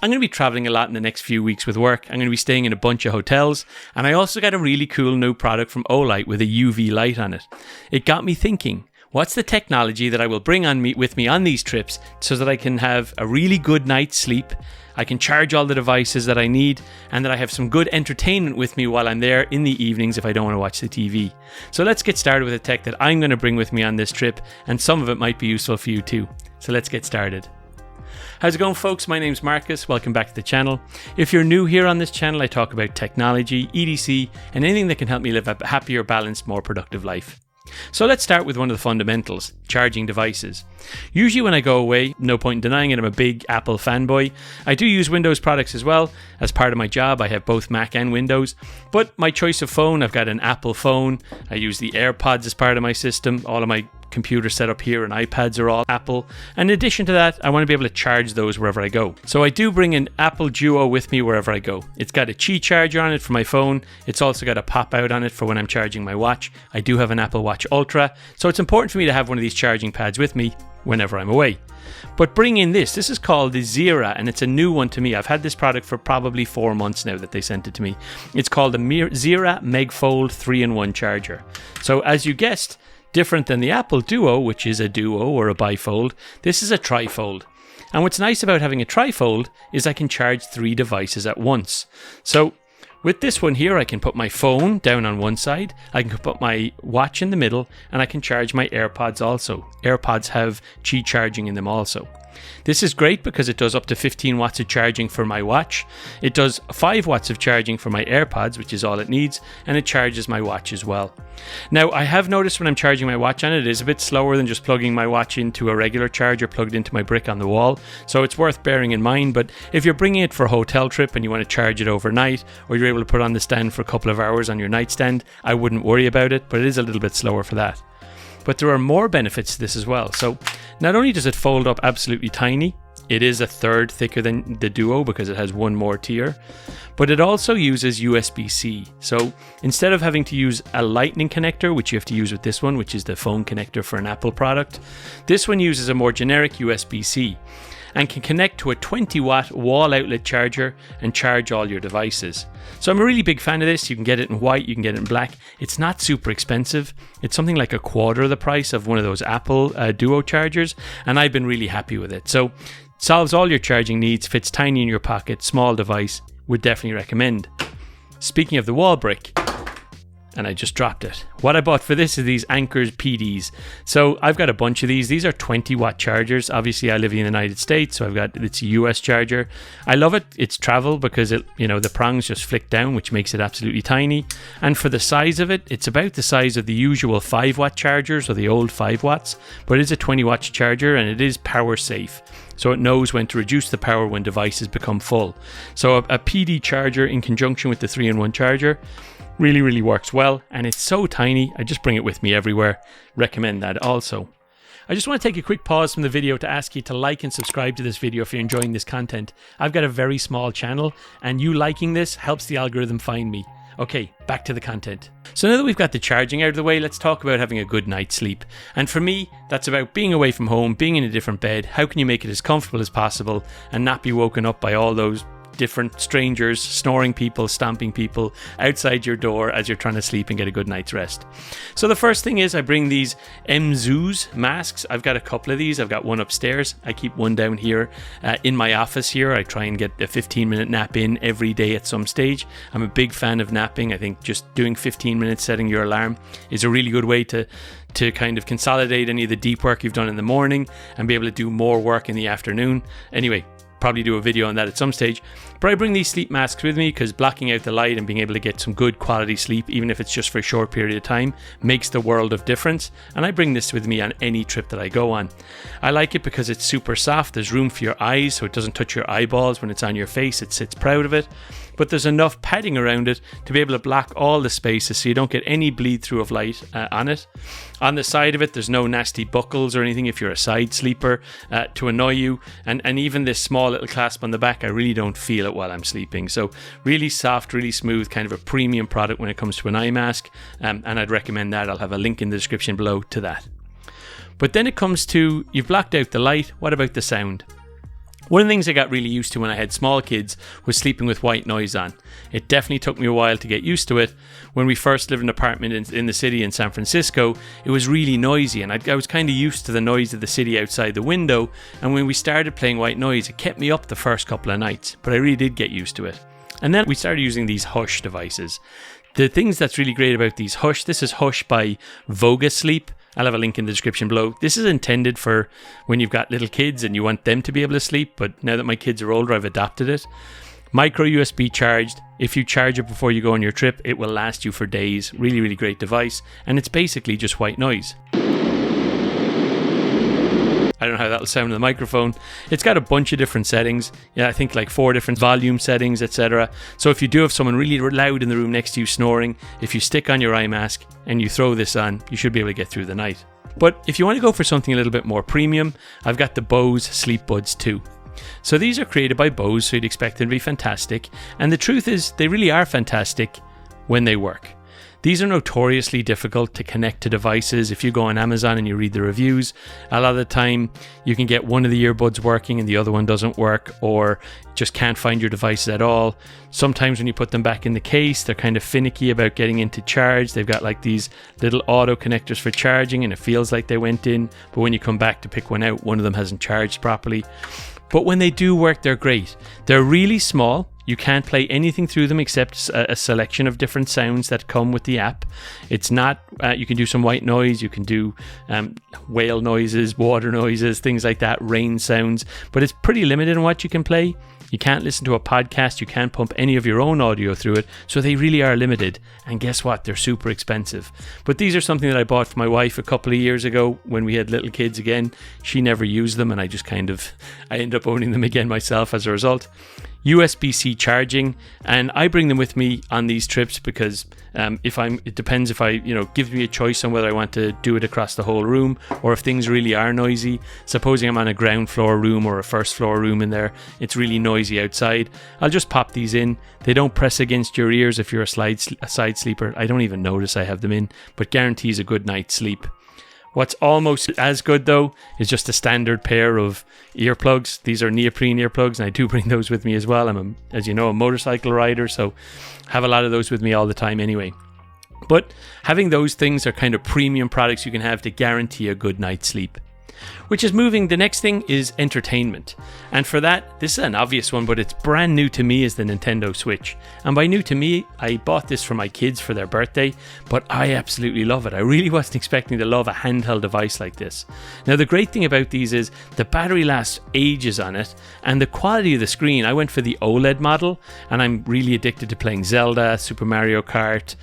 I'm going to be traveling a lot in the next few weeks with work. I'm going to be staying in a bunch of hotels. And I also got a really cool new product from Olight with a UV light on it. It got me thinking, what's the technology that I will bring with me on these trips so that I can have a really good night's sleep, I can charge all the devices that I need, and that I have some good entertainment with me while I'm there in the evenings if I don't want to watch the TV. So let's get started with the tech that I'm going to bring with me on this trip, and some of it might be useful for you too. So let's get started. How's it going, folks? My name's Marcus. Welcome back to the channel. If you're new here on this channel, I talk about technology, EDC, and anything that can help me live a happier, balanced, more productive life. So let's start with one of the fundamentals, charging devices. Usually when I go away, no point in denying it, I'm a big Apple fanboy. I do use Windows products as well. As part of my job, I have both Mac and Windows. But my choice of phone, I've got an Apple phone. I use the AirPods as part of my system. All of my computer setup here and iPads are all Apple. And in addition to that, I want to be able to charge those wherever I go. So I do bring an Apple Duo with me wherever I go. It's got a Qi charger on it for my phone. It's also got a pop out on it for when I'm charging my watch. I do have an Apple Watch Ultra, so it's important for me to have one of these charging pads with me whenever I'm away. But bring in this is called the Zira, and it's a new one to me. I've had this product for probably 4 months now that they sent it to me. It's called the Zira MegFold 3-in-1 charger. So as you guessed, different than the Apple Duo, which is a duo or a bifold, this is a trifold. And what's nice about having a trifold is I can charge 3 devices at once. So with this one here, I can put my phone down on one side, I can put my watch in the middle, and I can charge my AirPods also. AirPods have Qi charging in them also. This is great because it does up to 15 watts of charging for my watch. It does 5 watts of charging for my AirPods, which is all it needs, and it charges my watch as well. Now, I have noticed when I'm charging my watch on it, it is a bit slower than just plugging my watch into a regular charger plugged into my brick on the wall, so it's worth bearing in mind. But if you're bringing it for a hotel trip and you want to charge it overnight, or you're able to put it on the stand for a couple of hours on your nightstand, I wouldn't worry about it, but it is a little bit slower for that. But there are more benefits to this as well. So not only does it fold up absolutely tiny, it is a third thicker than the Duo because it has one more tier, but it also uses USB-C. So instead of having to use a lightning connector, which you have to use with this one, which is the phone connector for an Apple product, this one uses a more generic USB-C and can connect to a 20-watt wall outlet charger and charge all your devices. So I'm a really big fan of this. You can get it in white, you can get it in black. It's not super expensive. It's something like a quarter of the price of one of those Apple Duo chargers, and I've been really happy with it. So solves all your charging needs, fits tiny in your pocket, small device, would definitely recommend. Speaking of the wall brick, and I just dropped it. What I bought for this is these Anker's PDs. So I've got a bunch of these. These are 20-watt chargers. Obviously, I live in the United States, so I've got it's a US charger. I love it. It's travel because the prongs just flick down, which makes it absolutely tiny. And for the size of it, it's about the size of the usual 5-watt chargers or the old 5 watts, but it's a 20-watt charger and it is power safe. So it knows when to reduce the power when devices become full. So a PD charger in conjunction with the 3-in-1 charger really works well, and it's so tiny, I just bring it with me everywhere. Recommend that also. I just want to take a quick pause from the video to ask you to like and subscribe to this video if you're enjoying this content. I've got a very small channel, and you liking this helps the algorithm find me. Okay, back to the content. So now that we've got the charging out of the way, let's talk about having a good night's sleep. And for me, that's about being away from home, being in a different bed. How can you make it as comfortable as possible and not be woken up by all those different strangers, snoring people, stomping people outside your door as you're trying to sleep and get a good night's rest. So the first thing is I bring these Mzooz masks. I've got a couple of these. I've got one upstairs. I keep one down here in my office here. I try and get a 15-minute nap in every day at some stage. I'm a big fan of napping. I think just doing 15 minutes, setting your alarm, is a really good way to kind of consolidate any of the deep work you've done in the morning and be able to do more work in the afternoon. Anyway, probably do a video on that at some stage. But I bring these sleep masks with me because blocking out the light and being able to get some good quality sleep, even if it's just for a short period of time, makes the world of difference. And I bring this with me on any trip that I go on. I like it because it's super soft. There's room for your eyes, so it doesn't touch your eyeballs when it's on your face. It sits proud of it. But there's enough padding around it to be able to block all the spaces so you don't get any bleed through of light on it. On the side of it, there's no nasty buckles or anything if you're a side sleeper to annoy you. And even this small little clasp on the back, I really don't feel it while I'm sleeping. So really soft, really smooth, kind of a premium product when it comes to an eye mask. And I'd recommend that. I'll have a link in the description below to that. But then it comes to, you've blocked out the light. What about the sound? One of the things I got really used to when I had small kids was sleeping with white noise on. It definitely took me a while to get used to it. When we first lived in an apartment in the city in San Francisco, it was really noisy, and I was kind of used to the noise of the city outside the window, and when we started playing white noise, it kept me up the first couple of nights, but I really did get used to it. And then we started using these Hush devices. The things that's really great about these Hush, this is Hush by Voga Sleep. I'll have a link in the description below. This is intended for when you've got little kids and you want them to be able to sleep, but now that my kids are older, I've adapted it. Micro USB charged. If you charge it before you go on your trip, it will last you for days. Really, really great device. And it's basically just white noise. I don't know how that'll sound in the microphone. It's got a bunch of different settings. Yeah, I think like 4 different volume settings, etc. So if you do have someone really loud in the room next to you snoring, if you stick on your eye mask and you throw this on, you should be able to get through the night. But if you want to go for something a little bit more premium, I've got the Bose Sleep Buds 2. So these are created by Bose, so you'd expect them to be fantastic. And the truth is, they really are fantastic when they work. These are notoriously difficult to connect to devices. If you go on Amazon and you read the reviews, a lot of the time you can get one of the earbuds working and the other one doesn't work, or just can't find your devices at all. Sometimes when you put them back in the case, they're kind of finicky about getting into charge. They've got like these little auto connectors for charging and it feels like they went in, but when you come back to pick one out, one of them hasn't charged properly. But when they do work, they're great. They're really small. You can't play anything through them except a selection of different sounds that come with the app. It's not, you can do some white noise, you can do whale noises, water noises, things like that, rain sounds, but it's pretty limited in what you can play. You can't listen to a podcast, you can't pump any of your own audio through it, so they really are limited. And guess what? They're super expensive. But these are something that I bought for my wife a couple of years ago when we had little kids again. She never used them and I ended up owning them again myself as a result. USB-C charging, and I bring them with me on these trips because it depends if gives me a choice on whether I want to do it across the whole room or if things really are noisy. Supposing I'm on a ground floor room or a first floor room in there, it's really noisy outside. I'll just pop these in. They don't press against your ears if you're a side sleeper. I don't even notice I have them in, but guarantees a good night's sleep. What's almost as good though is just a standard pair of earplugs. These are neoprene earplugs and I do bring those with me as well. I'm, as you know, a motorcycle rider, so have a lot of those with me all the time anyway. But having those things are kind of premium products you can have to guarantee a good night's sleep. Which is moving, the next thing is entertainment. And for that, this is an obvious one, but it's brand new to me, is the Nintendo Switch. And by new to me, I bought this for my kids for their birthday, but I absolutely love it. I really wasn't expecting to love a handheld device like this. Now the great thing about these is the battery lasts ages on it, and the quality of the screen, I went for the OLED model, and I'm really addicted to playing Zelda, Super Mario Kart,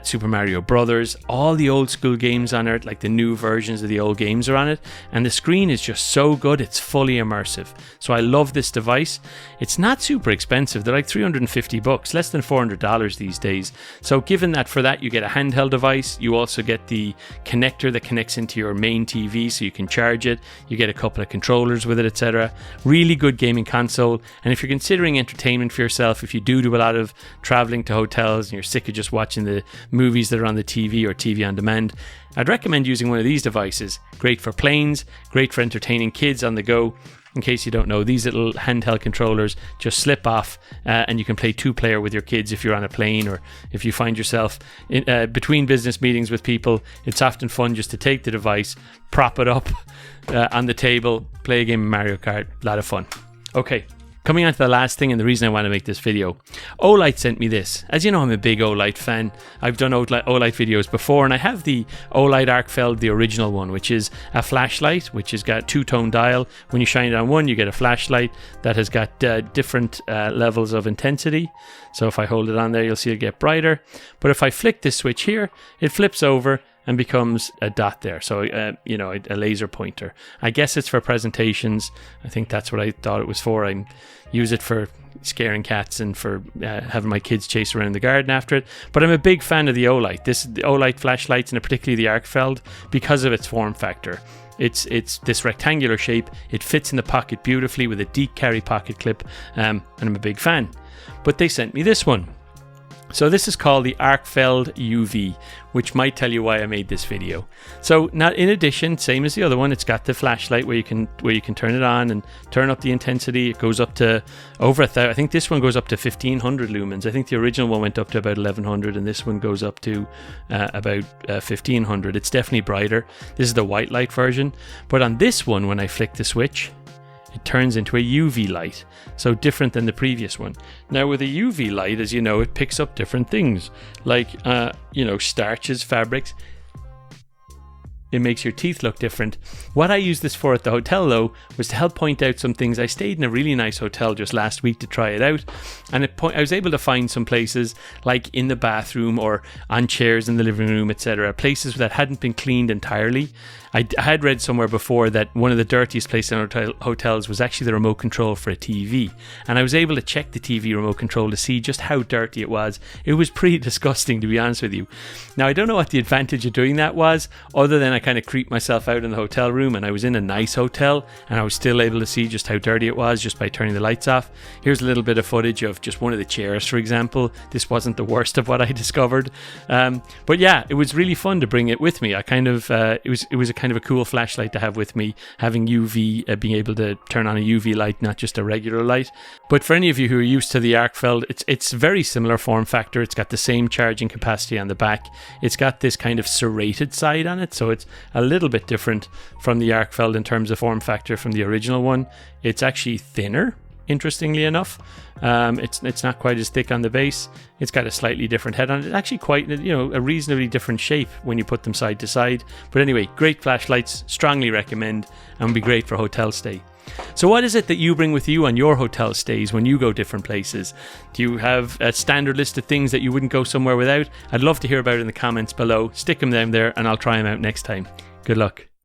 Super Mario Brothers, all the old school games on it, like the new versions of the old games are on it, and the screen is just so good, it's fully immersive. So I love this device. It's not super expensive. They're like $350, less than $400 these days. So given that for that you get a handheld device, you also get the connector that connects into your main TV so you can charge it. You get a couple of controllers with it, etc. Really good gaming console. And if you're considering entertainment for yourself, if you do a lot of traveling to hotels and you're sick of just watching the movies that are on the TV or TV on demand, I'd recommend using one of these devices. Great for planes, great for entertaining kids on the go. In case you don't know, these little handheld controllers just slip off and you can play 2-player with your kids if you're on a plane, or if you find yourself in, between business meetings with people. It's often fun just to take the device, prop it up on the table, play a game of Mario Kart. A lot of fun. Okay. Coming on to the last thing, and the reason I want to make this video. Olight sent me this. As you know, I'm a big Olight fan. I've done Olight videos before, and I have the Olight Arcfeld, the original one, which is a flashlight, which has got 2-tone dial. When you shine it on one, you get a flashlight that has got different levels of intensity. So if I hold it on there, you'll see it get brighter. But if I flick this switch here, it flips over and becomes a dot there. So, a laser pointer. I guess it's for presentations. I think that's what I thought it was for. I use it for scaring cats and for having my kids chase around the garden after it. But I'm a big fan of the Olight. The Olight flashlights, and particularly the Arcfeld, because of its form factor. It's this rectangular shape. It fits in the pocket beautifully with a deep carry pocket clip, and I'm a big fan. But they sent me this one. So this is called the Arcfeld UV, which might tell you why I made this video. So now, in addition, same as the other one, it's got the flashlight where you can turn it on and turn up the intensity. It goes up to over 1,000. I think this one goes up to 1,500 lumens. I think the original one went up to about 1,100, and this one goes up to about 1,500. It's definitely brighter. This is the white light version, but on this one, when I flick the switch, it turns into a UV light, so different than the previous one. Now with a UV light, as you know, it picks up different things, like starches, fabrics. It makes your teeth look different. What I used this for at the hotel, though, was to help point out some things. I stayed in a really nice hotel just last week to try it out, and I was able to find some places, like in the bathroom or on chairs in the living room, etc., places that hadn't been cleaned entirely. I had read somewhere before that one of the dirtiest places in hotels was actually the remote control for a TV, and I was able to check the TV remote control to see just how dirty it was. It was pretty disgusting, to be honest with you. Now, I don't know what the advantage of doing that was, other than I kind of creeped myself out in the hotel room, and I was in a nice hotel, and I was still able to see just how dirty it was just by turning the lights off. Here's a little bit of footage of just one of the chairs, for example. This wasn't the worst of what I discovered, but yeah, it was really fun to bring it with me. I kind of it was a kind of a cool flashlight to have with me, having UV, being able to turn on a UV light, not just a regular light. But for any of you who are used to the Arcfeld, it's very similar form factor. It's got the same charging capacity on the back. It's got this kind of serrated side on it, so it's a little bit different from the Arcfeld in terms of form factor from the original one. It's actually thinner, interestingly enough. It's not quite as thick on the base. It's got a slightly different head on it. It's actually quite, a reasonably different shape when you put them side to side. But anyway, great flashlights, strongly recommend, and would be great for hotel stay. So what is it that you bring with you on your hotel stays when you go different places? Do you have a standard list of things that you wouldn't go somewhere without? I'd love to hear about it in the comments below. Stick them down there and I'll try them out next time. Good luck.